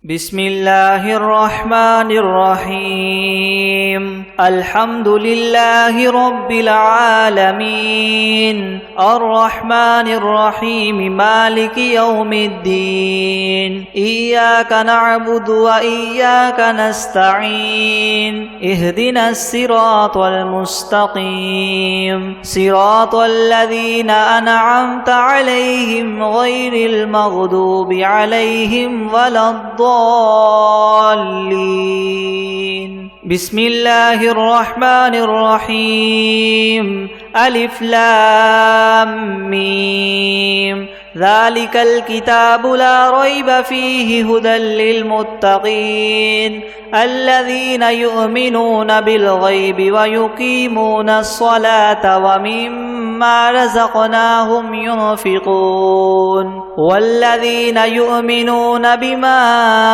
بسم الله الرحمن الرحيم الحمد لله رب العالمين الرحمن الرحيم مالك يوم الدين إياك نعبد وإياك نستعين اهدنا الصراط المستقيم صراط الذين أنعمت عليهم غير المغضوب عليهم ولا الضالين. بسم الله الرحمن الرحيم ألف لام ميم ذلك الكتاب لا ريب فيه هدى للمتقين الذين يؤمنون بالغيب ويقيمون الصلاة ومما رزقناهم ينفقون والذين يؤمنون بما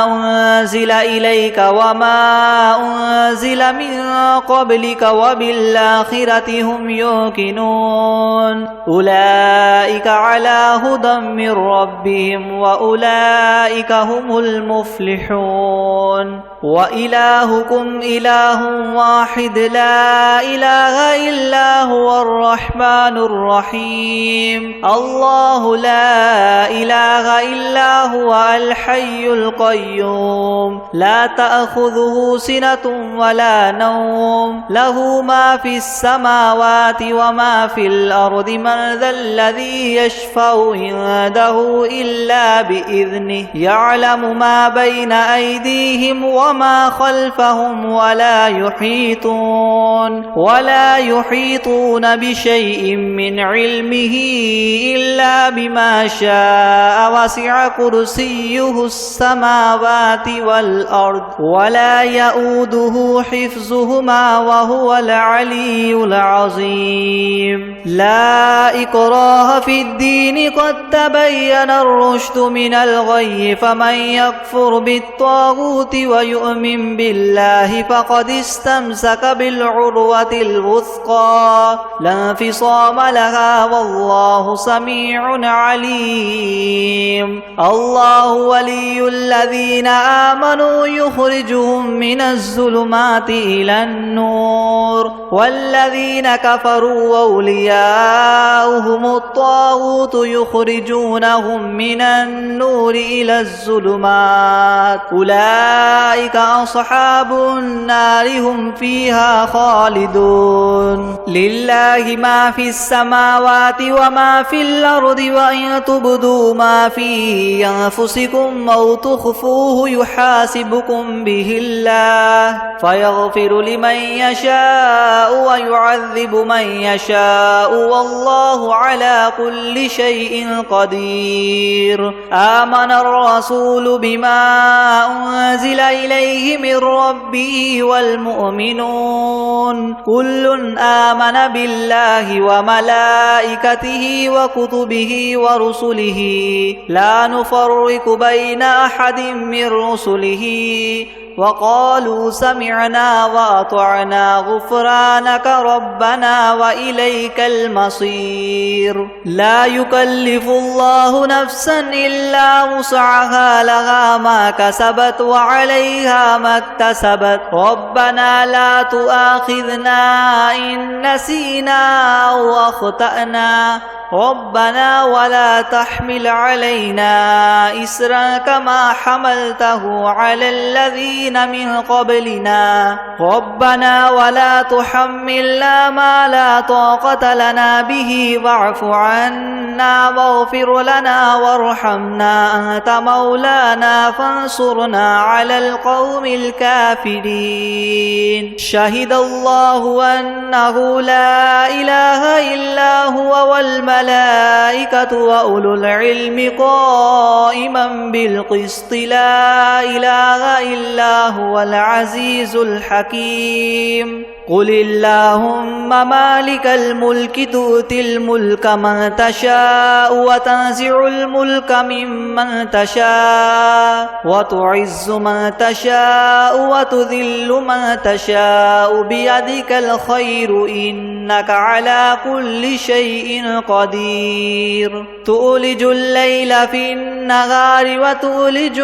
أنزل إليك وما أنزل من قبلك وبالآخرة هم يوقنون أولئك على هدى من ربهم وأولئك هم المفلحون وإلهكم إله واحد لا إله إلا هو الرحمن الرحيم الله لا إله إلا هو الحي القيوم لا تأخذه سنة ولا نوم له ما في السماوات وما في الأرض من ذا الذي يشفع عنده إلا بإذنه يعلم ما بين أيديهم وما خلفهم ولا يحيطون بشيء من علمه إلا بما شاء وسع كرسيه السماوات والأرض ولا يؤوده حفظهما وهو العلي العظيم لا إكراه في الدين قد تبين الرشد من الغي فمن يكفر بالطاغوت ويؤمن بالله فقد استمسك بالعروة الوثقى لا انفصام لها والله سميع عليم الله ولي الذين آمنوا يخرجهم من الظلمات إلى النور والذين كفروا أولياؤهم الطاغوت يخرجونهم من النور إلى الظلمات أولئك أصحاب النار هم فيها خالدون لله ما في السماوات وما في الأرض وإن تبدوا ما في أنفسكم أو تخفوه يحاسبكم به الله فيغفر لمن يشاء ويعذب من يشاء والله على كل شيء قدير آمن الرسول بما أنزل إليه من ربه والمؤمنون كل آمن بالله وملائكته وكتبه ورسله لا نفرق بين أحد من رسله وقالوا سمعنا وأطعنا غفرانك ربنا وإليك المصير لا يكلف الله نفسا إلا وسعها لها ما كسبت وعليها ما اكتسبت ربنا لا تؤاخذنا إن نسينا أو أخطأنا ربنا ولا تحمل علينا إسرا كما حملته على الذين من قبلنا ربنا ولا تحملنا ما لا طاقة لنا به واعف عنا واغفر لنا وارحمنا أنت مولانا فانصرنا على القوم الكافرين شهد الله أنه لا إله إلا هو والملائكة وأولو العلم قائما بالقسط لا إله إلا هو العزيز الحكيم قل اللهم مالك الملك تؤتي الملك من تشاء وتنزع الملك ممن تشاء وتعز من تشاء وتذل من تشاء بيدك الخير إنك على كل شيء قدير تولج الليل في النهار وتولج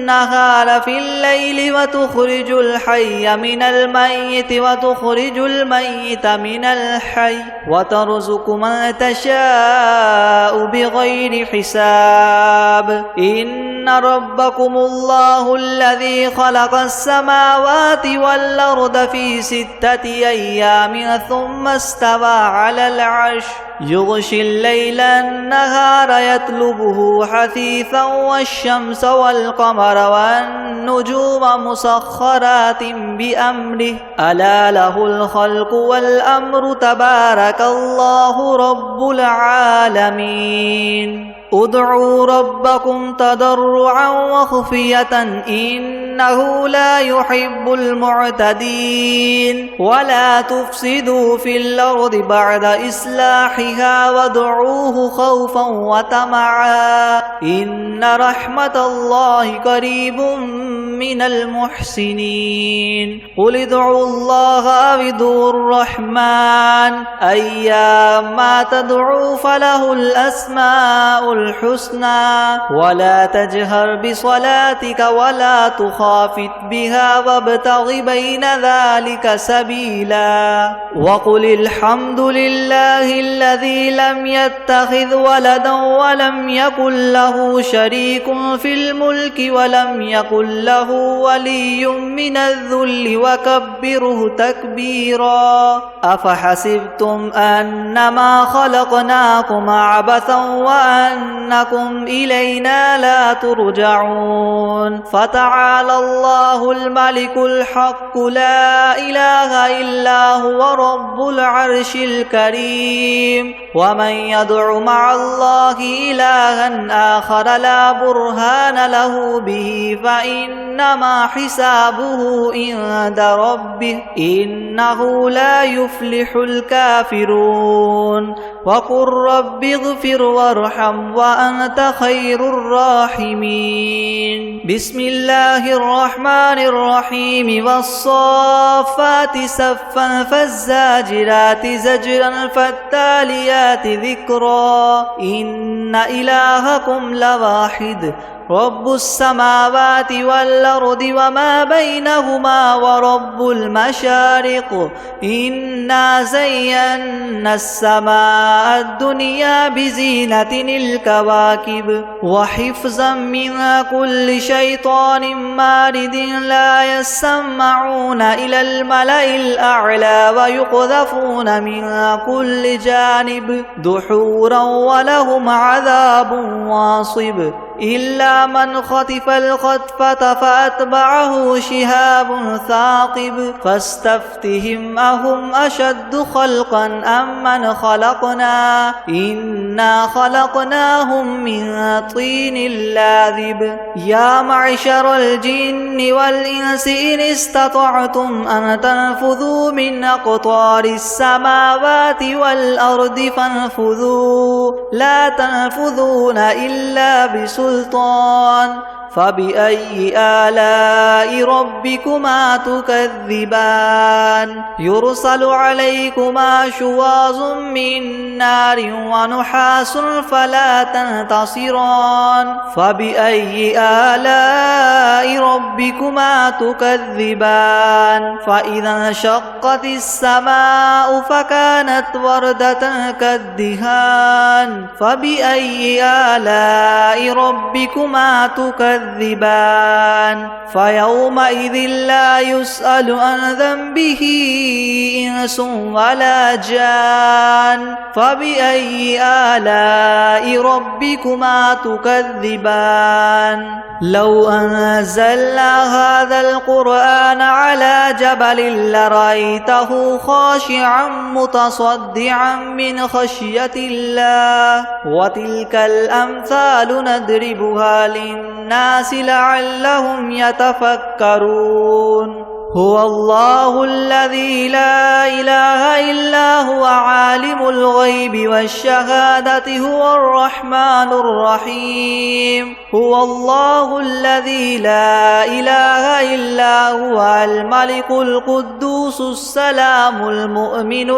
النهار في الليل وتخرج الحي من الميت وتخرج الميت من الحي وترزق من تشاء بغير حساب إن ربكم الله الذي خلق السماوات والأرض في 6 أيام ثم استوى على العرش يغشي الليل النهار يطلبه حثيثا والشمس والقمر والنجوم مسخرات بأمره ألا له الخلق والأمر تبارك الله رب العالمين ادعوا ربكم تضرعا وخفية إنه لا يحب المعتدين ولا تفسدوا في الأرض بعد إصلاحها وادعوه خوفا وطمعا إن رحمة الله قريب من المحسنين قل ادعوا الله أو ادعوا الرحمن أيما تدعوا فله الأسماء الحسنى ولا تجهر بصلاتك ولا تخافت بها وابتغ بين ذلك سبيلا وقل الحمد لله الذي لم يتخذ ولدا ولم يكن له شريك في الملك ولم يكن له ولي من الذل وكبره تكبيرا أفحسبتم أنما خلقناكم عبثا وأنكم إلينا لا ترجعون فتعالى الله الملك الحق لا إله إلا هو رب العرش الكريم ومن يدع مع الله إلها آخر لا برهان له به فإنما حسابه عند ربه إنه لا يفلح الكافرون وقل رب اغفر وارحم وأنت خير الراحمين بسم الله الرحمن الرحيم والصافات صفا فالزاجرات زجرا فالتاليات ذكرا إن إلهكم لواحد رب السماوات والأرض وما بينهما ورب المشارق إنا زينا السماء الدنيا بزينة الكواكب وحفظا من كل شيطان مارد لا يسمعون إلى الملأ الأعلى ويقذفون من كل جانب دحورا ولهم عذاب واصب إلا من خطف الخطفة فأتبعه شهاب ثاقب فاستفتهم أهم أشد خلقا أم من خلقنا إنا خلقناهم من طين لاذب يا معشر الجن والإنس إن استطعتم أن تنفذوا من أقطار السماوات والأرض فانفذوا لا تنفذون إلا بسلطان فبأي آلاء ربكما تكذبان يرسل عليكما شواظ من نار ونحاس فلا تنتصران فبأي آلاء ربكما تكذبان فإذا انشقت السماء فكانت وردة كالدهان فبأي آلاء ربكما تكذبان فيومئذ لا يسأل عن ذنبه إنس ولا جان فبأي آلاء ربكما تكذبان لو أنزلنا هذا القرآن على جبل لرأيته خاشعا متصدعا من خشية الله وتلك الأمثال نضربها للناس لعلهم يتفكرون هو الله الذي لا إله إلا هو عالم الغيب والشهادة هو الرحمن الرحيم هو الله الذي لا إله إلا هو الملك القدوس السلام المؤمن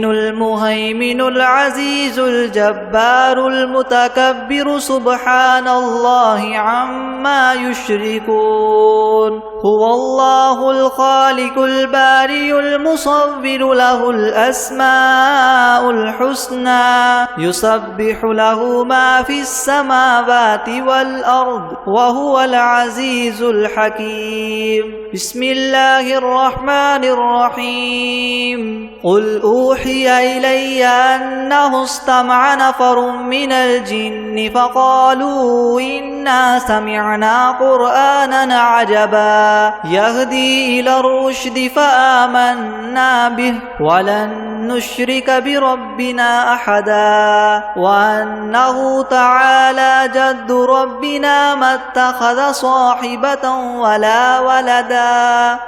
المهيمن العزيز الجبار المتكبر سبحان الله عما يشركون هو الله الخالق البارئ المصور له الأسماء الحسنى يسبح له ما في السماوات والأرض وهو العزيز الحكيم بسم الله الرحمن الرحيم قل أوحي إلي أنه استمع نفر من الجن فقالوا إنا سمعنا قرآنا عجبا يهدي إلى الرشد فآمنا به ولن نشرك بربنا أحدا وأنه تعالى جد ربنا ما اتخذ صاحبة ولا ولدا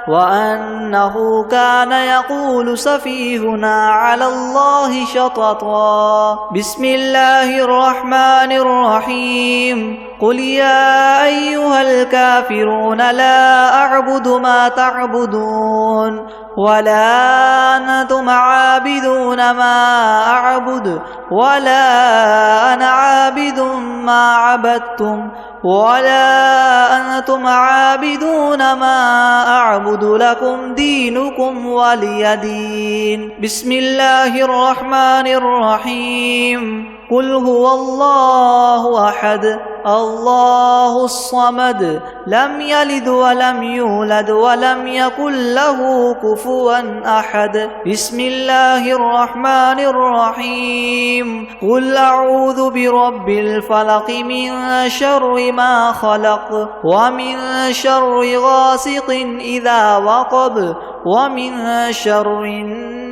وأنه كان يقول سفيهنا على الله شططا بسم الله الرحمن الرحيم قل يا أيها الكافرون لا أعبد ما تعبدون ولا أنتم عابدون ما أعبد ولا أنا عابد ما عبدتم ولا أنتم عابدون ما أعبد لكم دينكم ولي دين بسم الله الرحمن الرحيم قل هو الله أحد الله الصمد لم يلد ولم يولد ولم يكن له كفوا أحد بسم الله الرحمن الرحيم قل أعوذ برب الفلق من شر ما خلق ومن شر غاسق إذا وقب ومن شر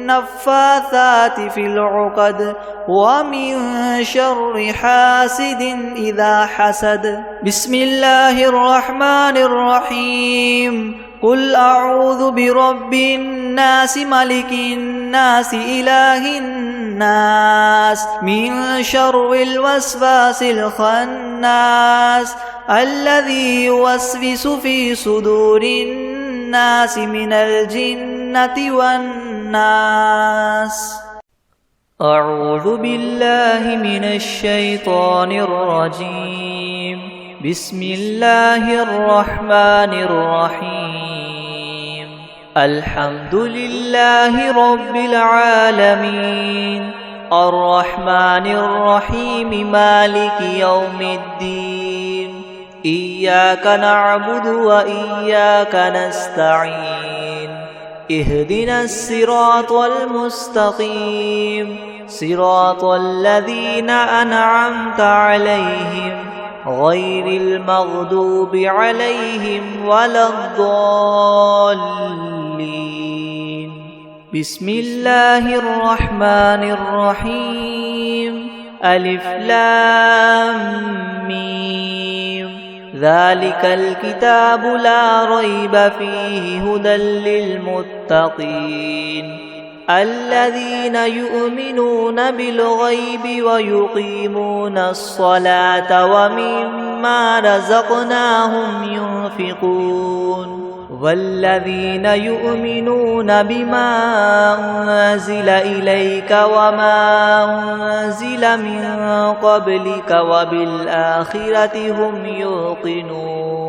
النفاثات في العقد ومن شر حاسد إذا حسد بسم الله الرحمن الرحيم قل أعوذ برب الناس ملك الناس إله الناس من شر الوسواس الخناس الذي يوسوس في صدور الناس من الجنة والناس أعوذ بالله من الشيطان الرجيم بسم الله الرحمن الرحيم الحمد لله رب العالمين الرحمن الرحيم مالك يوم الدين إياك نعبد وإياك نستعين اهدنا الصراط المستقيم صراط الذين أنعمت عليهم غير المغضوب عليهم ولا الضالين بسم الله الرحمن الرحيم ألف لام ميم ذلك الكتاب لا ريب فيه هدى للمتقين الذين يؤمنون بالغيب ويقيمون الصلاة ومما رزقناهم ينفقون والذين يؤمنون بما أنزل إليك وما أنزل من قبلك وبالآخرة هم يوقنون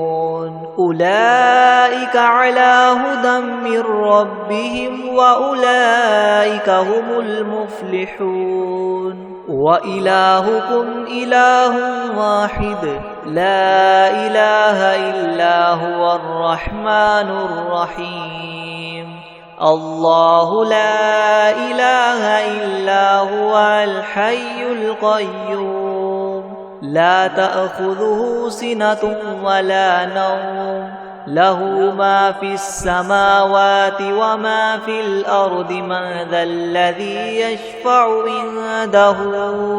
أولئك على هدى من ربهم وأولئك هم المفلحون وإلهكم إله واحد لا إله إلا هو الرحمن الرحيم الله لا إله إلا هو الحي القيوم لا تأخذه سنة ولا نوم له ما في السماوات وما في الأرض من ذا الذي يشفع عنده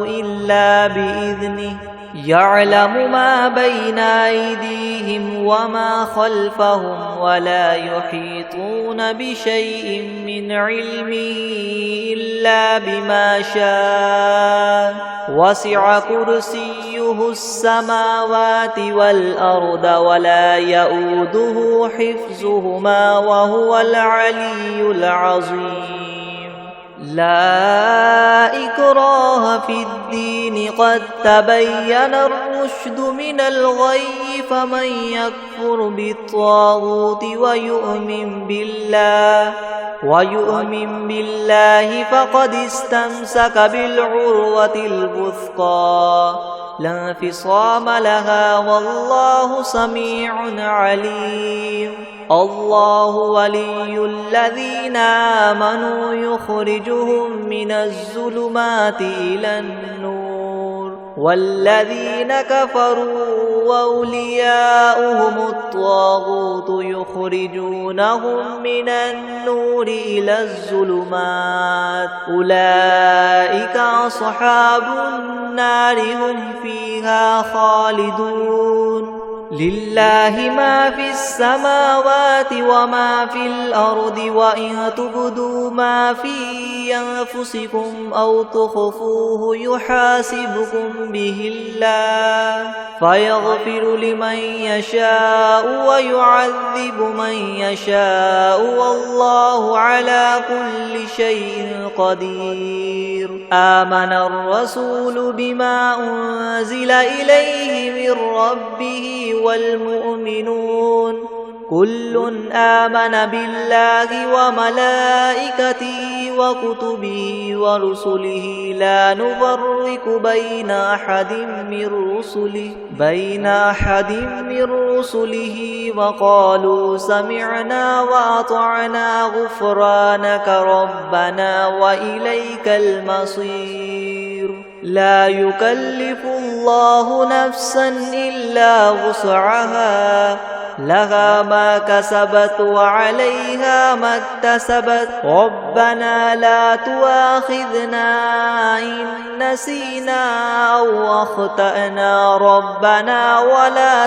إلا بإذنه يعلم ما بين أيديهم وما خلفهم ولا يحيطون بشيء من علمه إلا بما شاء وسع كرسيه السماوات والأرض ولا يؤوده حفظهما وهو العلي العظيم لا إكراه في الدين قد تبين الرشد من الغي فمن يكفر بالطاغوت ويؤمن بالله فقد استمسك بالعروة الوثقى لا انفصام لها والله سميع عليم الله ولي الذين آمنوا يخرجهم من الظلمات إلى النور والذين كفروا وأولياؤهم الطاغوت يخرجونهم من النور إلى الظلمات أولئك أصحاب النار هم فيها خالدون لله ما في السماوات وما في الأرض وإن تبدوا ما في أنفسكم أو تخفوه يحاسبكم به الله فيغفر لمن يشاء ويعذب من يشاء والله على كل شيء قدير آمن الرسول بما أنزل إليه من ربه والمؤمنون كل آمن بالله وملائكته وكتبه ورسله لا نفرق بين أحد من رسله وقالوا سمعنا وأطعنا غفرانك ربنا وإليك المصير لا يكلف الله نفسا إلا وسعها لها ما كسبت وعليها ما اكتسبت ربنا لا تؤاخذنا إن نسينا أو أخطأنا ربنا ولا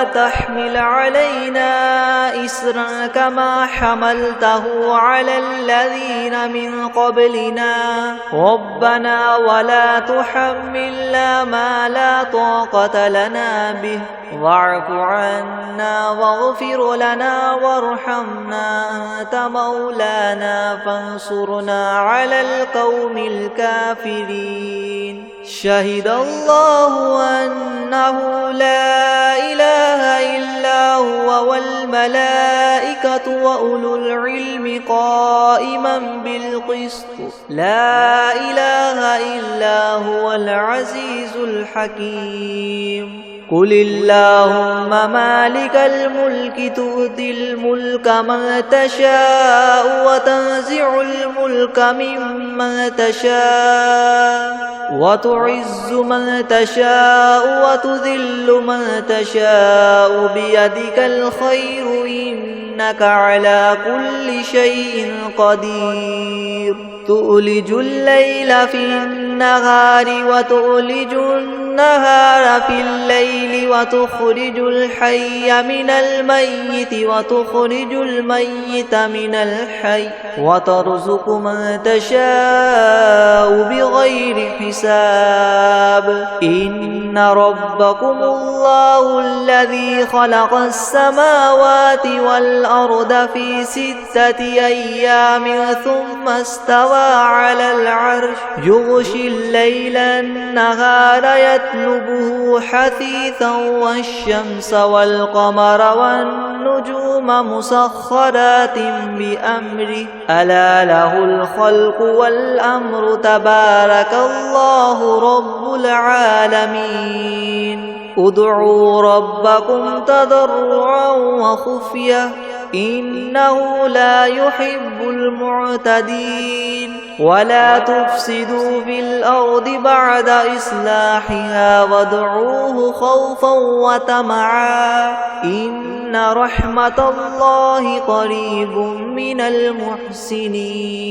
تحمل علينا إسرا كما حملته على الذين من قبلنا ربنا ولا تحملنا ما لا طاقة لنا به واعف عنا واغفر لنا وارحمنا أنت مولانا فانصرنا على القوم الكافرين شهد الله أنه لا إله إلا هو والملائكة وأولو العلم قائما بالقسط لا إله إلا هو العزيز الحكيم قل اللهم مالك الملك تؤتي الملك من تشاء وتنزع الملك ممن تشاء وتعز من تشاء وتذل من تشاء بيدك الخير إنك على كل شيء قدير تؤلج الليل في النهار وتؤلج النهار في الليل وتخرج الحي من الميت وتخرج الميت من الحي وترزق من تشاء بغير حساب إن ربكم الله الذي خلق السماوات والأرض في 6 أيام ثم استوى على العرش يغشي الليل النهار يطلبه حثيثا والشمس والقمر والنجوم مسخرات بأمره ألا له الخلق والأمر تبارك الله رب العالمين ادعوا ربكم تضرعا وخفية إنه لا يحب المعتدين ولا تفسدوا في الأرض بعد إصلاحها وادعوه خوفا وطمعا إن رحمة الله قريب من المحسنين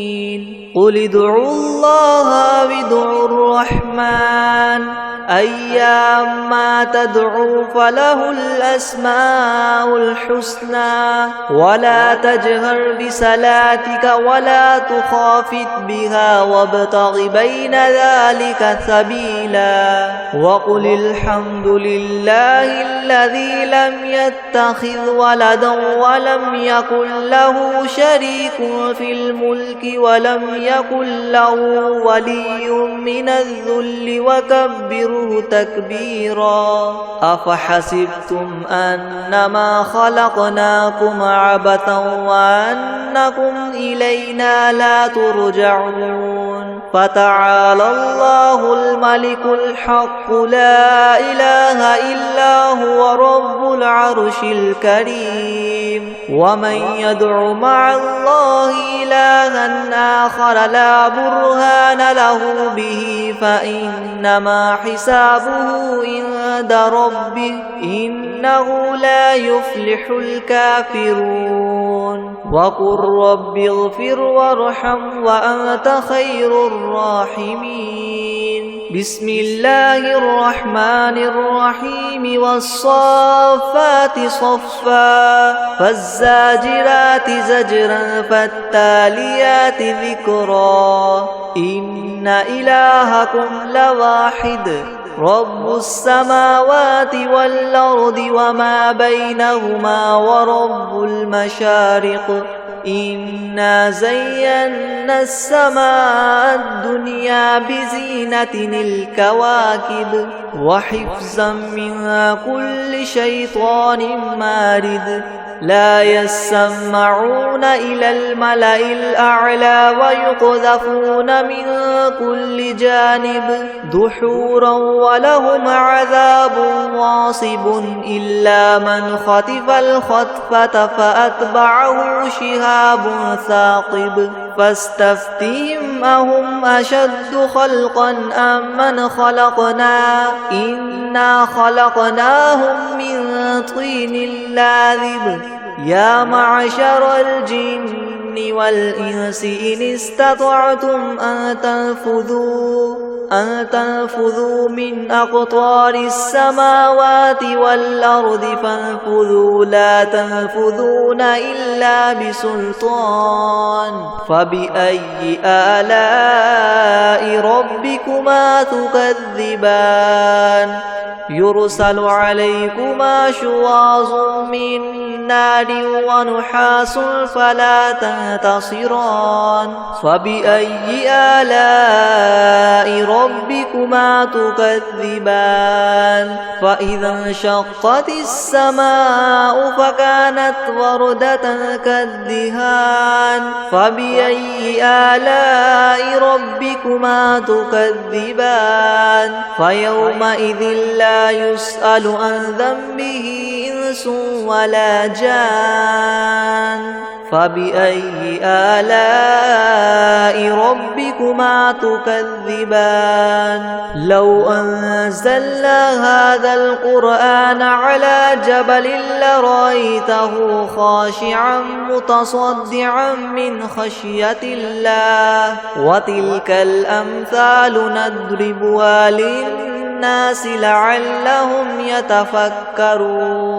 قل ادعوا الله أو ادعوا الرحمن أيما تدعوا فله الأسماء الحسنى ولا تجهر بصلاتك ولا تخافت بها وابتغ بين ذلك سبيلا وقل الحمد لله الذي لم يتخذ ولدا ولم يكن له شريك في الملك ولم يكن له ولي من الذل وكبره تكبيرا أفحسبتم أنما خلقناكم عبثا وأنكم إلينا لا ترجعون فتعالى الله الملك الحق لا إله إلا هو رب العرش الكريم ومن يدع مع الله إلها آخر لا برهان له به فإنما حسابه عند ربه إنه لا يفلح الكافرون وقل رب اغفر وارحم وأنت خير الراحمين بسم الله الرحمن الرحيم والصافات صفا فالزاجرات زجرا فالتاليات ذكرا إن إلهكم لواحد رب السماوات والأرض وما بينهما ورب المشارق إنا زينا السماء الدنيا بزينة الكواكب وحفظا من كل شيطان مارد لا يسمعون إلى الملأ الأعلى ويقذفون من كل جانب دحورا ولهم عذاب واصب إلا من خطف الخطفة فأتبعه شهاب ثاقب فاستفتهم أهم أشد خلقا أم من خلقنا إنا خلقناهم من طين لاذب يا معشر الجن والإنس إن استطعتم أن تنفذوا من أقطار السماوات والأرض فانفذوا لا تنفذون إلا بسلطان فبأي آلاء ربكما تكذبان يرسل عليكما شواظ من نار ونحاس فلا تنتصران فبأي آلاء ربكما تكذبان فإذا انشقت السماء فكانت وردة كالدهان فبأي آلاء ربكما تكذبان فيومئذ لا يسأل عن ذنبه إنس ولا جان فبأي آلاء ربكما تكذبان لو أنزلنا هذا القرآن على جبل لرأيته خاشعا متصدعا من خشية الله وتلك الأمثال نضربها للناس لعلهم يتفكرون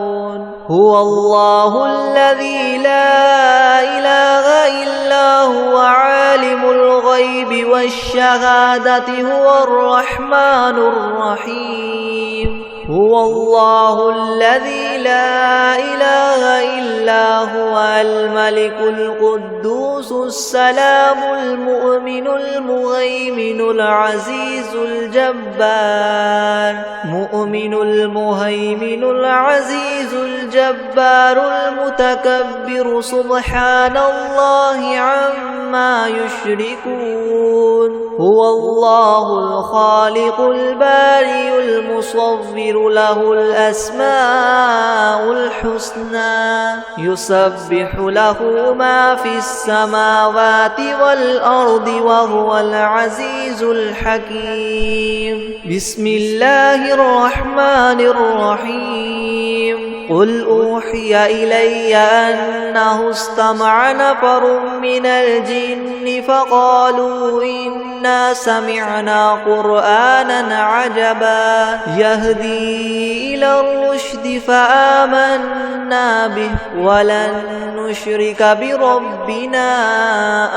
هو الله الذي لا إله إلا هو عالم الغيب والشهادة هو الرحمن الرحيم هو الله الذي لا إله إلا هو الملك القدوس السلام المؤمن المهيمن العزيز الجبار مؤمن المهيمن العزيز الجبار المتكبر سبحان الله عما يشركون هو الله الخالق البارئ المصور له الأسماء الحسنى يسبح له ما في السماوات والأرض وهو العزيز الحكيم بسم الله الرحمن الرحيم قل أوحي إلي أنه استمع نفر من الجن فقالوا إنا سمعنا قرآنا عجبا يهدي إلى الرشد فآمنا به ولن نشرك بربنا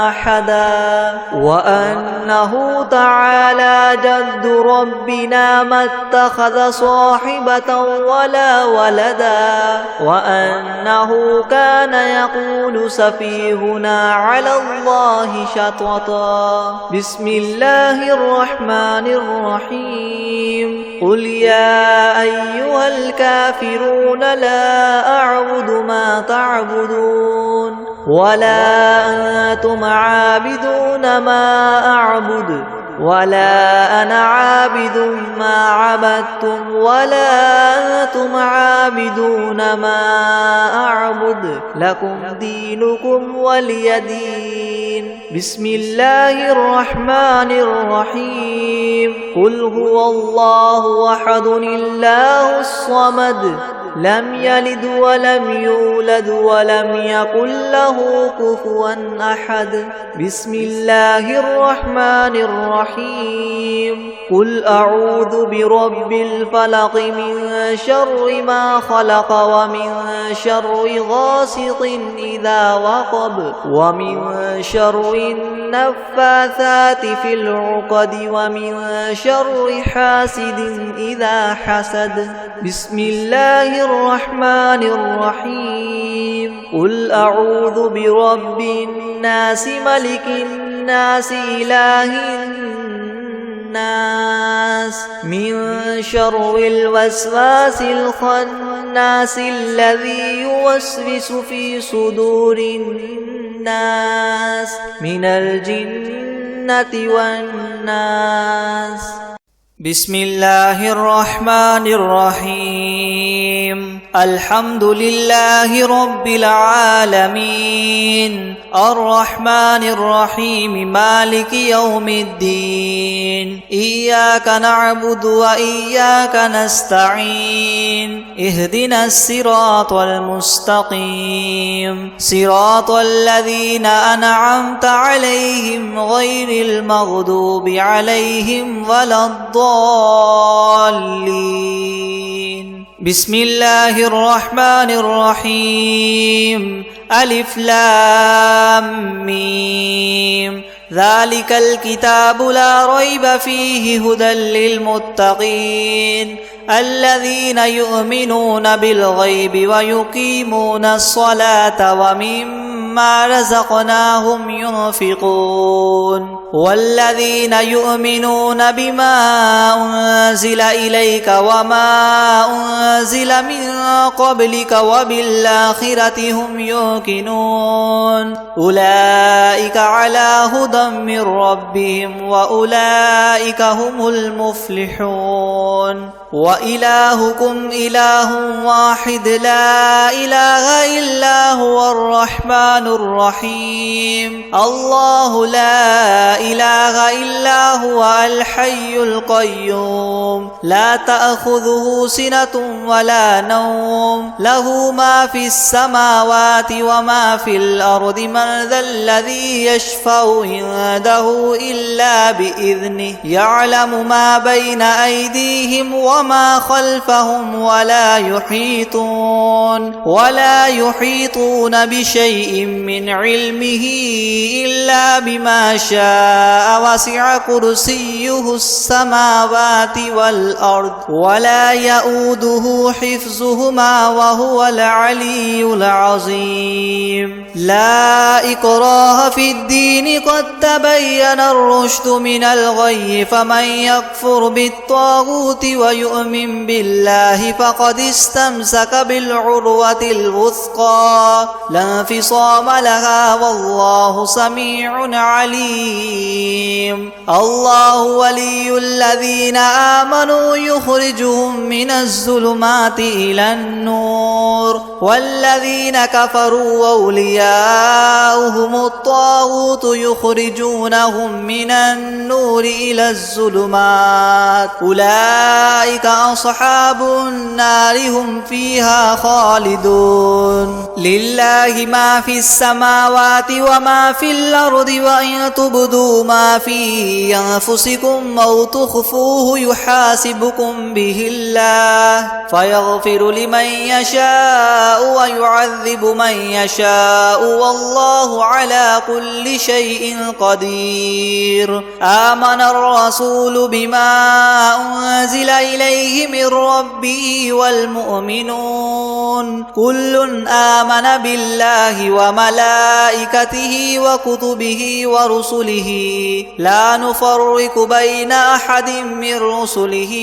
أحدا وأنه تعالى جد ربنا ما اتخذ صاحبة ولا ولدا وأنه كان يقول سفيهنا على الله شططا بسم الله الرحمن الرحيم قل يا أيها الكافرون لا أعبد ما تعبدون ولا أنتم عابدون ما أعبد ولا أنا عابد ما عبدتم ولا أنتم عابدون ما أعبد لكم دينكم ولي دين بسم الله الرحمن الرحيم قل هو الله أحد الله الصمد لم يلد ولم يولد ولم يكن له كفوا أحد بسم الله الرحمن الرحيم قل أعوذ برب الفلق من شر ما خلق ومن شر غاسق إذا وقب ومن شر النفاثات في العقد ومن شر حاسد إذا حسد بسم الله الرحمن الرحيم قل أعوذ برب الناس ملك الناس إله الناس من شر الوسواس الخناس الذي يوسوس في صدور الناس من الجنة والناس بسم الله الرحمن الرحيم الحمد لله رب العالمين الرحمن الرحيم مالك يوم الدين إياك نعبد وإياك نستعين اهدنا الصراط المستقيم صراط الذين أنعمت عليهم غير المغضوب عليهم ولا الضالين بسم الله الرحمن الرحيم ألف لام ميم ذلك الكتاب لا ريب فيه هدى للمتقين الذين يؤمنون بالغيب ويقيمون الصلاة ومما رزقناهم ينفقون والذين يؤمنون بما أنزل إليك وما أنزل من قبلك وبالآخرة هم يوقنون أولئك على هدى من ربهم وأولئك هم المفلحون وإلهكم إله واحد لا إله إلا هو الرحمن الرحيم الله لا إله إلا هو الحي القيوم لا تأخذه سنة ولا نوم له ما في السماوات وما في الأرض من ذا الذي يشفع عنده إلا بإذنه يعلم ما بين أيديهم وما خلفهم ولا يحيطون بشيء من علمه إلا بما شاء وسع كرسيه السماوات والأرض ولا يؤوده حفظهما وهو العلي العظيم لا إكراه في الدين قد تبين الرشد من الغي فمن يكفر بالطاغوت ويؤمن بالله فقد استمسك بالعروة الوثقى لا انفصام لها والله سميع عليم حكيم الله ولي الذين آمنوا يخرجهم من الظلمات إلى النور والذين كفروا أولياؤهم الطاغوت يخرجونهم من النور إلى الظلمات أولئك أصحاب النار هم فيها خالدون لله ما في السماوات وما في الأرض وإن تبدوا ما في أنفسكم أو تخفوه يحاسبكم به الله فيغفر لمن يشاء ويعذب من يشاء والله على كل شيء قدير آمن الرسول بما أنزل إليه من ربه والمؤمنون كل آمن بالله وملائكته وكتبه ورسله لا نفرق بين أحد من رسله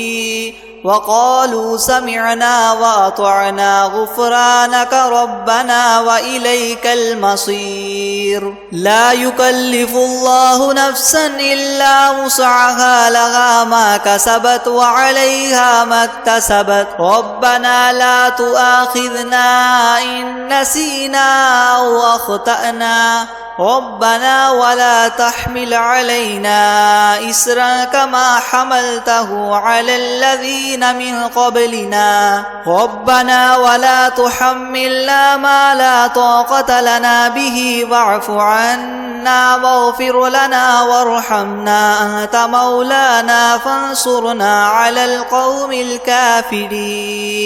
وقالوا سمعنا وأطعنا غفرانك ربنا وإليك المصير لا يكلف الله نفسا إلا وسعها لها ما كسبت وعليها ما اكتسبت ربنا لا تؤاخذنا إن نسينا أو أخطأنا ربنا ولا تحمل علينا إسرا كما حملته على الذين من قبلنا ربنا ولا تحملنا ما لا طاقة لنا به واعف عنا واغفر لنا وارحمنا أنت مولانا فانصرنا على القوم الكافرين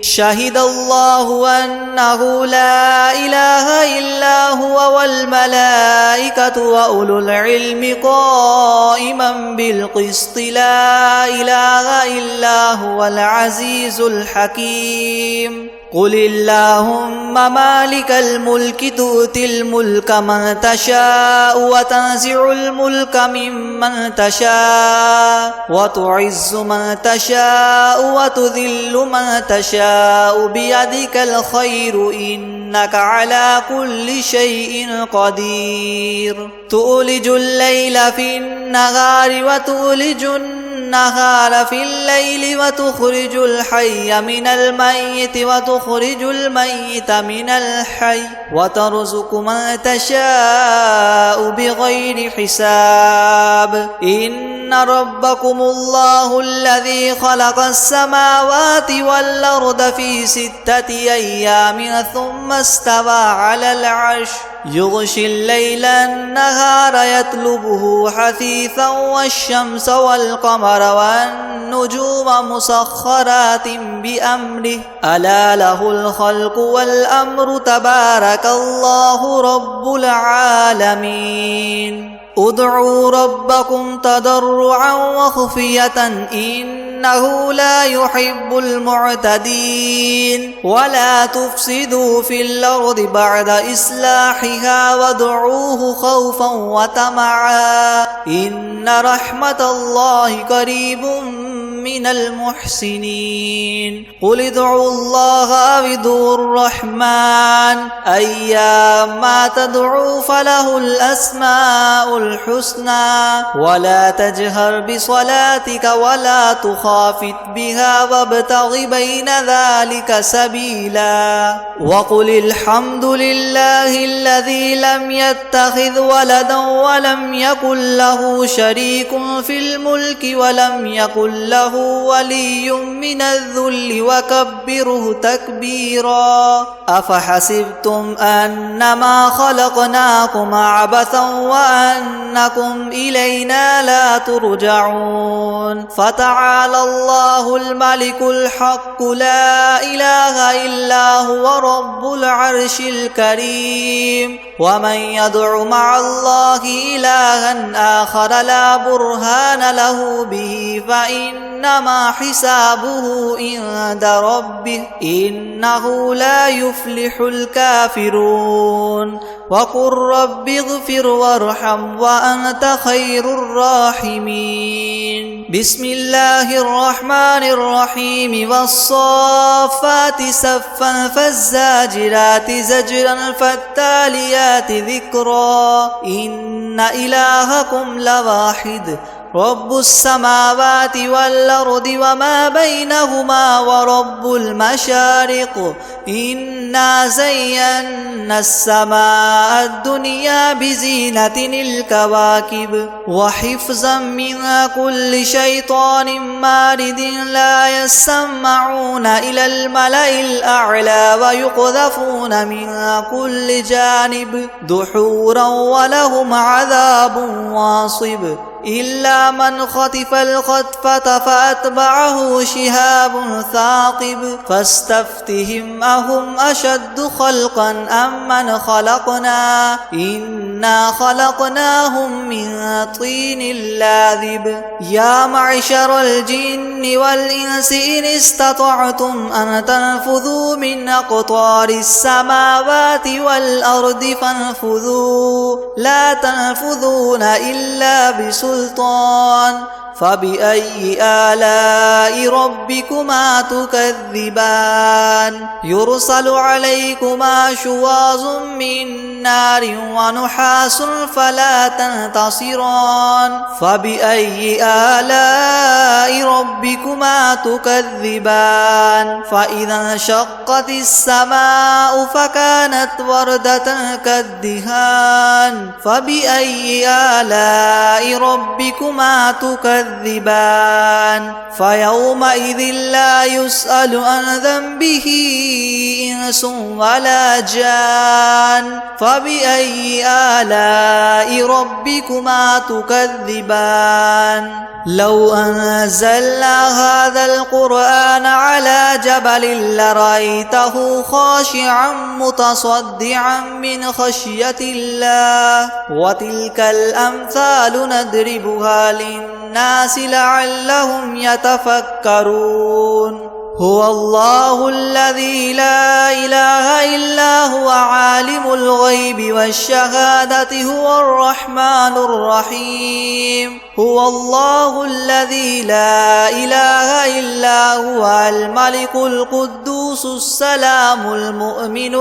شهد الله أنه لا إله إلا هو والملائكة وأولو العلم قائما بالقسط لا إله إلا هو العزيز الحكيم قل اللهم مالك الملك تؤتي الملك من تشاء وتنزع الملك ممن تشاء وتعز من تشاء وتذل من تشاء بيدك الخير إنك على كل شيء قدير تولج الليل في النهار وتولج النهار في الليل وتخرج الحي من الميت وتخرج الميت من الحي وترزق من تشاء بغير حساب إن ربكم الله الذي خلق السماوات والأرض في 6 أيام ثم استوى على العرش يغشي الليل النهار يطلبه حثيثا والشمس والقمر والنجوم مسخرات بأمره ألا له الخلق والأمر تبارك الله رب العالمين ادعوا ربكم تضرعا وخفية إنه لا يحب المعتدين ولا تفسدوا في الأرض بعد إصلاحها وادعوه خوفا وطمعا إن رحمة الله قريب من المحسنين قل ادعوا الله أو ادعوا الرحمن أيما تدعوا فله الأسماء الحسنى ولا تجهر بصلاتك ولا تخافت بها وابتغ بين ذلك سبيلا وقل الحمد لله الذي لم يتخذ ولدا ولم يكن له شريك في الملك ولم يكن له ولي من الذل وكبره تكبيرا أفحسبتم أنما خلقناكم عبثا وأنكم إلينا لا ترجعون فتعالى الله الملك الحق لا إله إلا هو رب العرش الكريم ومن يدع مع الله إلها آخر لا برهان له به فإنما حسابه عند ربه إنه لا يفلح الكافرون وقل رب اغفر وارحم وأنت خير الراحمين بسم الله الرحمن الرحيم والصافات صفا فالزاجرات زجرا فالتاليات الآيات ذكرا إن إلهكم لواحد رب السماوات والأرض وما بينهما ورب المشارق إنا زينا السماء الدنيا بزينة الكواكب وحفظا من كل شيطان مارد لا يسمعون إلى الملأ الأعلى ويقذفون من كل جانب دحورا ولهم عذاب واصب إلا من خطف الخطفة فأتبعه شهاب ثاقب فاستفتهم أهم أشد خلقا أم من خلقنا إنا خلقناهم من طين لاذب يا معشر الجن والإنس إن استطعتم أن تنفذوا من أقطار السماوات والأرض فانفذوا لا تنفذون إلا بسلطان فبأي آلاء ربكما تكذبان يرسل عليكما شواظ من نار ونحاس فلا تنتصران فبأي آلاء ربكما تكذبان فإذا انشقت السماء فكانت وردة كالدهان فبأي آلاء ربكما تكذبان فيومئذ لا يسأل عن ذنبه إنس ولا جان فبأي آلاء ربكما تكذبان لو أنزلنا هذا القرآن على جبل لرأيته خاشعا متصدعا من خشية الله وتلك الأمثال نضربها للناس لعلهم يتفكرون هو الله الذي لا إله إلا هو عالم الغيب والشهادة هو الرحمن الرحيم هو الله الذي لا إله إلا هو الملك القدوس السلام المؤمن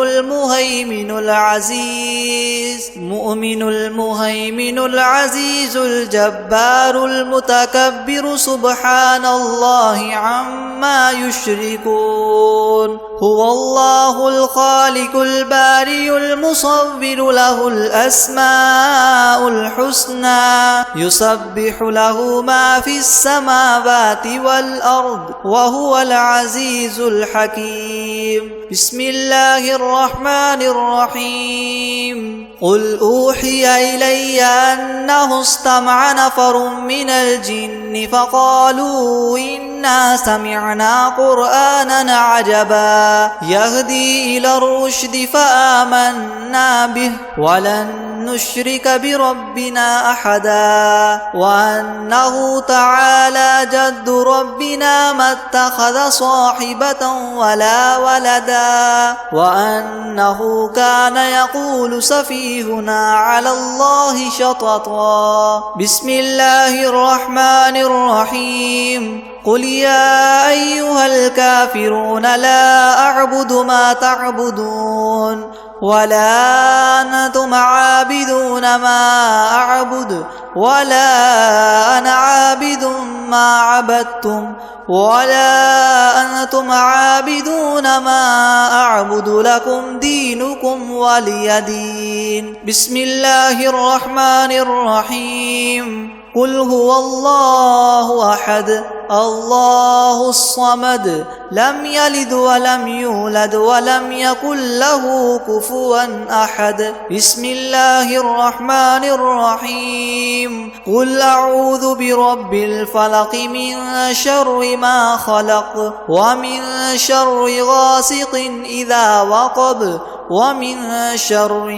المهيمن العزيز الجبار المتكبر سبحان الله عما يشركون هو الله الخالق البارئ المصور له الأسماء الحسنى يسبح له ما في السماوات والأرض وهو العزيز الحكيم بسم الله الرحمن الرحيم قل أوحي إلي أنه استمع نفر من الجن فقالوا إنا سمعنا قرآنا عجبا يهدي إلى الرشد فآمنا به ولن نشرك بربنا أحدا وأنه تعالى جد ربنا ما اتخذ صاحبة ولا ولدا وأنه كان يقول سفيهنا على الله شططا بسم الله الرحمن الرحيم قل يا أيها الكافرون لا أعبد ما تعبدون ولا أنتم عابدون ما أعبد ولا أنا عابد ما عبدتم ولا أنتم عابدون ما أعبد لكم دينكم ولي دين بسم الله الرحمن الرحيم قل هو الله أحد الله الصمد لم يلد ولم يولد ولم يكن له كفوا أحد بسم الله الرحمن الرحيم قل أعوذ برب الفلق من شر ما خلق ومن شر غاسق إذا وقب ومن شر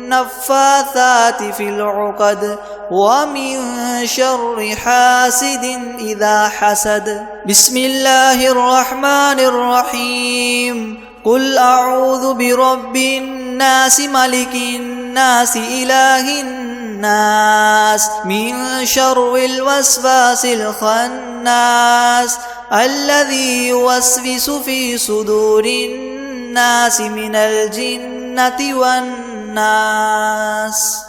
النفاثات في العقد ومن شر حاسد إذا حسد بسم الله الرحمن الرحيم قل أعوذ برب الناس ملك الناس إله الناس من شر الوسواس الخناس الذي يوسوس في صدور الناس من الجنة والناس الناس.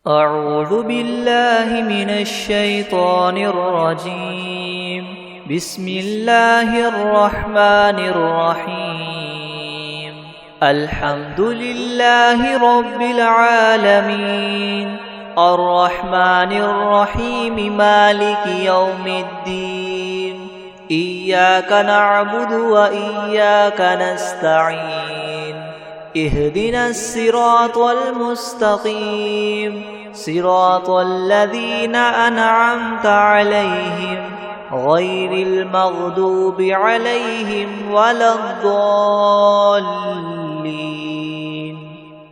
أعوذ بالله من الشيطان الرجيم. بسم الله الرحمن الرحيم. الحمد لله رب العالمين الرحمن الرحيم مالك يوم الدين. إياك نعبد وإياك نستعين. اهدنا الصراط المستقيم صراط الذين أنعمت عليهم غير المغضوب عليهم ولا الضالين.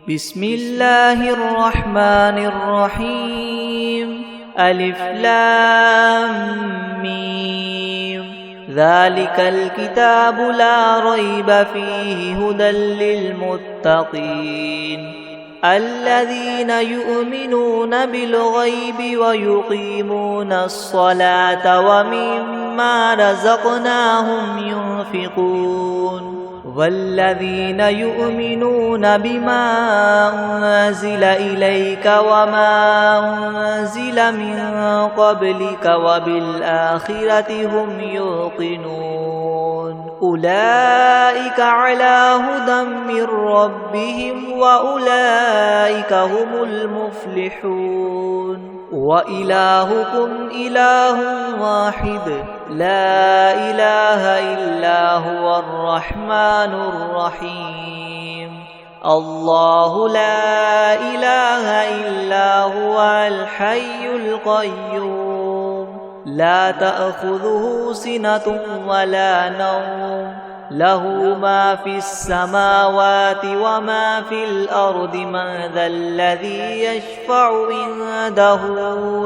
بسم الله الرحمن الرحيم. ألف لام ميم. ذلك الكتاب لا ريب فيه هدى للمتقين الذين يؤمنون بالغيب ويقيمون الصلاة ومما رزقناهم ينفقون والذين يؤمنون بما أنزل إليك وما أنزل من قبلك وبالآخرة هم يوقنون أولئك على هدى من ربهم وأولئك هم المفلحون. وإلهكم إله واحد لا إله إلا هو الرحمن الرحيم. الله لا إله إلا هو الحي القيوم لا تأخذه سنة ولا نوم له ما في السماوات وما في الأرض. من ذا الذي يشفع عنده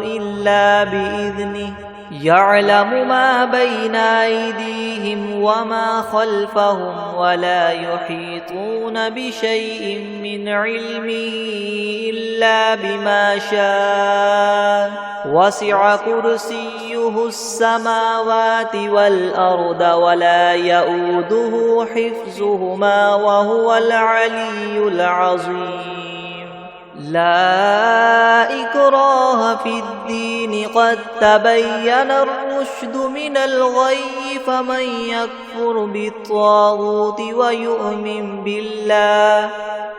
إلا بإذنه يعلم ما بين أيديهم وما خلفهم ولا يحيطون بشيء من علمه إلا بما شاء. وسع كرسيه السماوات والأرض ولا يؤوده حفظهما وهو العلي العظيم. لا إكراه في الدين قد تبين الرشد من الغي فمن يكفر بالطاغوت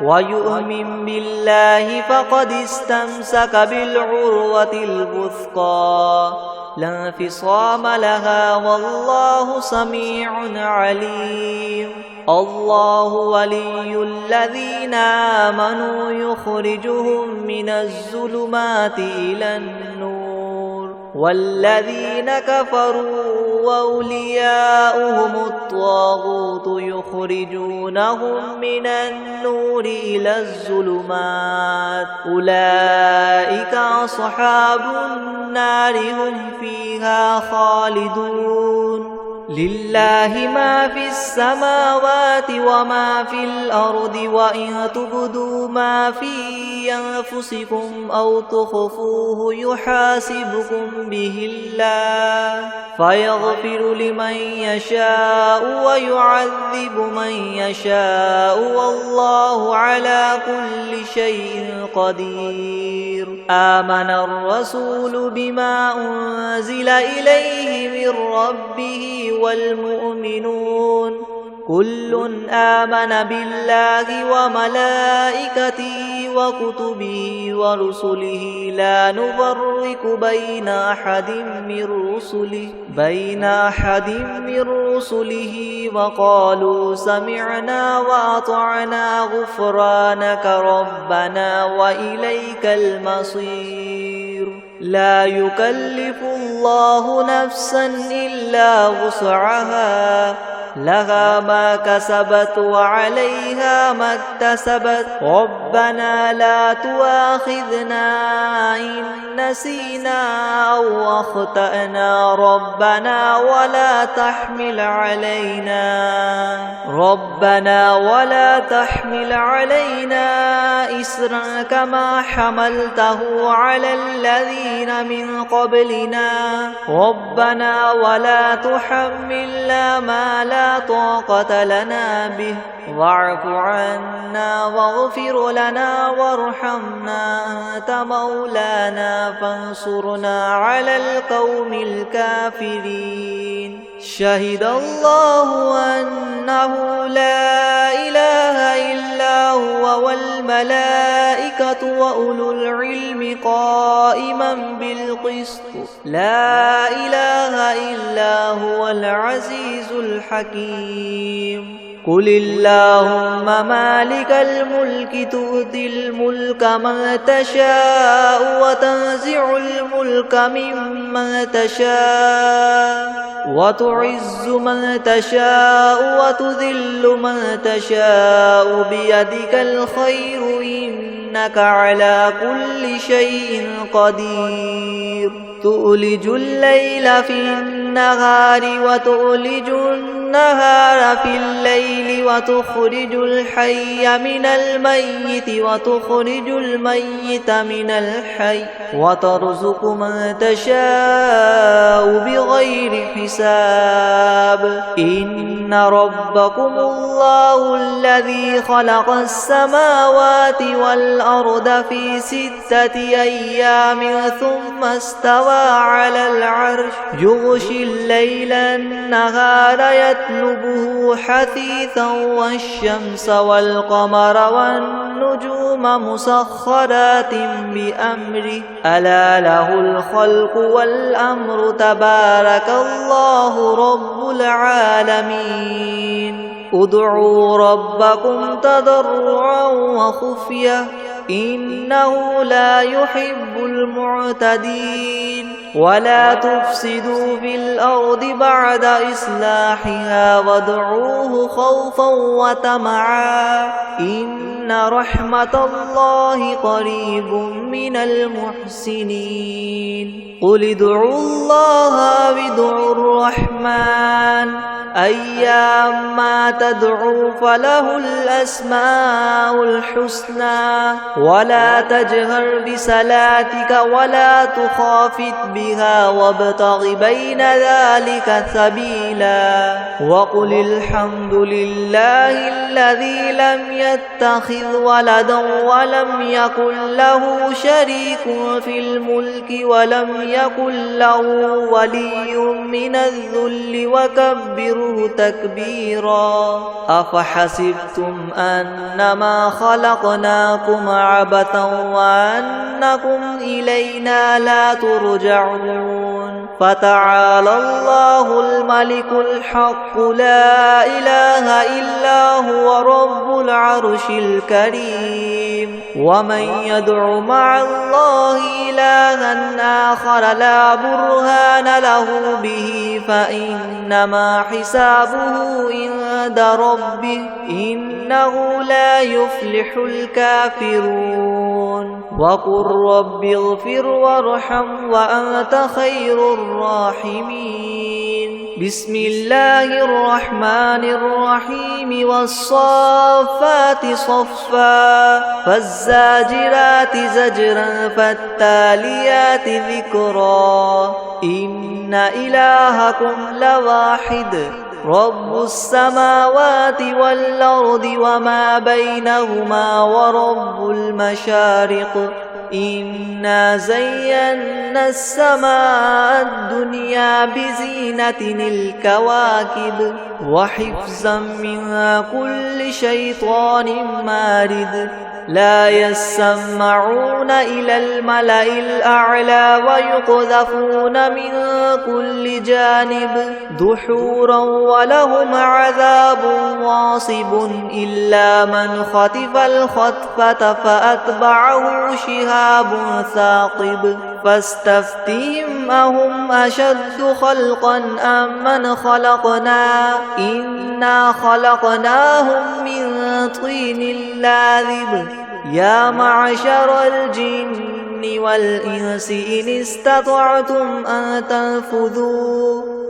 ويؤمن بالله فقد استمسك بالعروة الوثقى لا انفصام لها والله سميع عليم. الله ولي الذين آمنوا يخرجهم من الظلمات إلى النور والذين كفروا وأولياؤهم الطاغوت يخرجونهم من النور إلى الظلمات أولئك أصحاب النار هم فيها خالدون. لله ما في السماوات وما في الأرض وإن تبدوا ما في أنفسكم أو تخفوه يحاسبكم به الله فيغفر لمن يشاء ويعذب من يشاء والله على كل شيء قدير. آمن الرسول بما أنزل إليه من ربه والمؤمنون كل آمن بالله وملائكته وكتبه ورسله لا نفرق بين أحد من رسله وقالوا سمعنا وأطعنا غفرانك ربنا وإليك المصير. لا يكلف الله نفسا إلا وسعها لها ما كسبت وعليها ما اكتسبت ربنا لا تؤاخذنا إن نسينا أو أخطأنا ربنا ولا تحمل علينا إسرا كما حملته على الذين من قبلنا ربنا ولا تحملنا ما لا لا طاقة لنا به واعف عنا واغفر لنا وارحمنا أنت مولانا فانصرنا على القوم الكافرين شهد الله أنه لا إله إلا هو والملائكة وأولو العلم قائما بالقسط لا إله إلا هو العزيز الحكيم قل اللهم مالك الملك تؤتي الملك من تشاء وتنزع الملك ممن تشاء وتعز من تشاء وتذل من تشاء بيدك الخير إنك على كل شيء قدير تؤلج الليل في النهار وتؤلج النهار في الليل وتخرج الحي من الميت وتخرج الميت من الحي وترزق من تشاء بغير حساب إن ربكم الله الذي خلق السماوات والأرض في 6 أيام ثم استوى على العرش يغشي الليل النهار يطلبه حثيثا والشمس والقمر والنجوم مسخرات بأمره ألا له الخلق والأمر تبارك الله رب العالمين ادعوا ربكم تضرعا وخفية إنه لا يحب المعتدين ولا تفسدوا في الأرض بعد إصلاحها وادعوه خوفا وطمعا إن رحمة الله قريب من المحسنين قل ادعوا الله وادعوا الرحمن أيما تدعوا فله الأسماء الحسنى ولا تجهر بصلاتك ولا تخافت بها وابتغ بين ذلك سبيلا وقل الحمد لله الذي لم يتخذ ولدا ولم يكن له شريك في الملك ولم يكن له ولي من الذل وكبره تكبيرا أفحسبتم أنما خلقناكم عبثا وأنكم إلينا لا ترجعون فتعالى الله الملك الحق لا إله إلا هو رب العرش الكريم ومن يدع مع الله إلها آخر لا برهان له به فإنما حسابه عند ربه إنه لا يفلح الكافرون وقل رب اغفر وارحم وأنت خير الراحمين بسم الله الرحمن الرحيم والصافات صفا فالزاجرات زجرا فالتاليات ذكرا إن إلهكم لواحد رب السماوات والأرض وما بينهما ورب المشارق إنا زينا السماء الدنيا بزينة الكواكب وحفظا من كل شيطان مارد لا يسمعون إلى الملأ الأعلى ويقذفون من كل جانب دحورا ولهم عذاب واصب إلا من خطف الخطفة فأتبعه شهاب ثاقب فاستفتهم أهم أشد خلقا أم من خلقنا إنا خلقناهم من طين لاذب يا معشر الجن والإنس إن استطعتم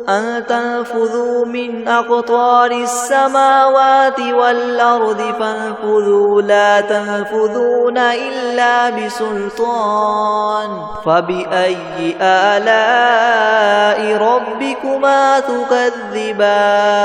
أن تنفذوا من أقطار السماوات والأرض فانفذوا لا تنفذون إلا بسلطان فبأي آلاء ربكما تكذبان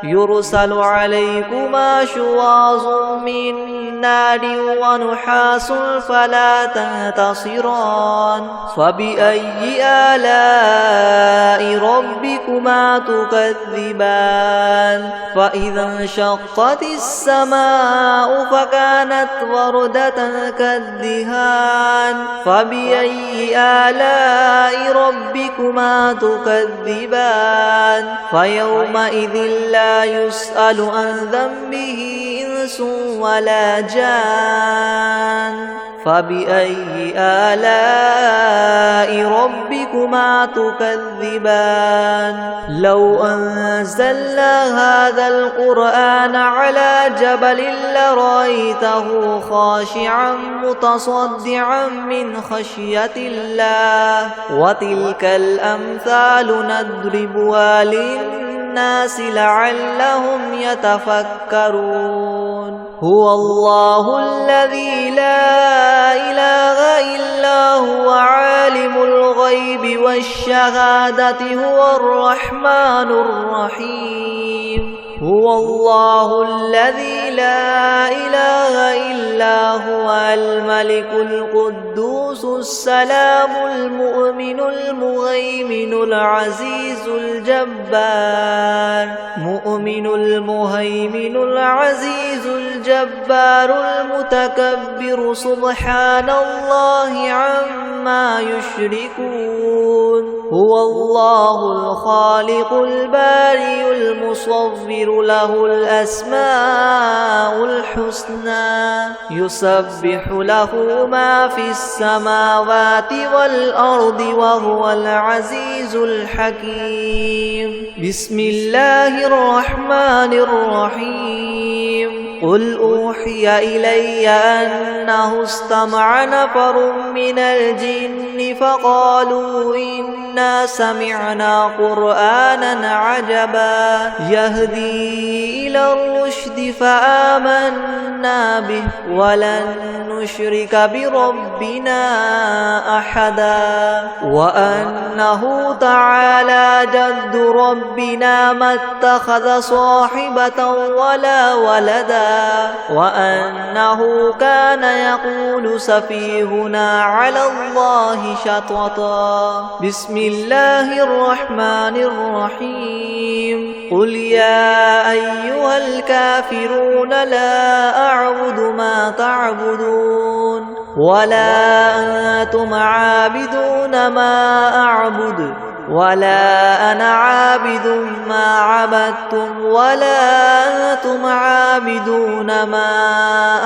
يرسل عليكما شواظ من نار ونحاس فلا تنتصران فبأي آلاء ربكما تكذبان فإذا انشقت السماء فكانت وردة كالدهان فبأي آلاء ربكما تكذبان فيومئذ لا يسأل عن ذنبه إنس ولا جان فبأي آلاء ربكما تكذبان لو أنزلنا هذا القرآن على جبل لرأيته خاشعا متصدعا من خشية الله وتلك الأمثال نضربها للناس لعلهم يتفكرون هو الله الذي لا إله إلا هو عالم الغيب والشهادة هو الرحمن الرحيم هو الله الذي لا إله إلا هو الملك القدوس السلام المؤمن المهيمن العزيز الجبار مؤمن المهيمن العزيز الجبار المتكبر سبحان الله عما يشركون هو الله الخالق البارئ المصور له الأسماء الحسنى يسبح له ما في السماوات والأرض وهو العزيز الحكيم بسم الله الرحمن الرحيم قل أوحي إلي أنه استمع نفر من الجن فقالوا إنا سمعنا قرآنا عجبا يهدي إلى الرشد فآمنا به ولن نشرك بربنا أحدا وأنه تعالى جد ربنا ما اتخذ صاحبة ولا ولدا وأنه كان يقول سفيهنا على الله شططا بسم الله الرحمن الرحيم قل يا أيها الكافرون لا أعبد ما تعبدون ولا أنتم عابدون ما أعبد ولا أنا عابد ما عبدتم ولا أنتم عابدون ما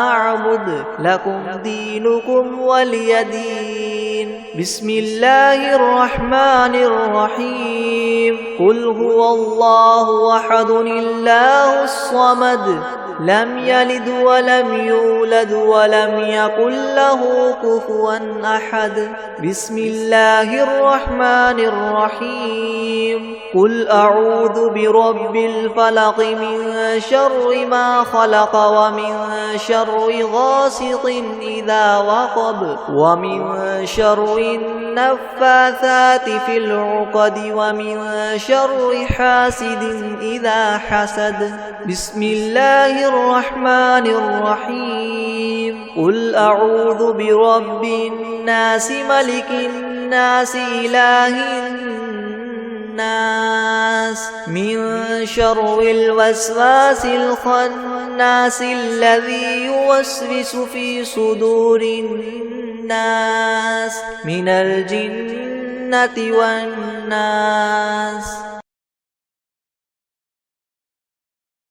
أعبد لكم دينكم ولي دين بسم الله الرحمن الرحيم قل هو الله أحد الله الصمد لم يلد ولم يولد ولم يكن له كفوا أحد بسم الله الرحمن الرحيم قل أعوذ برب الفلق من شر ما خلق ومن شر غاسق إذا وقب ومن شر النفاثات في العقد ومن شر حاسد إذا حسد بسم الله الرحمن الرحيم قل أعوذ برب الناس ملك الناس إله الناس من شر الوسواس الخناس الذي يوسوس في صدور الناس من الجنة والناس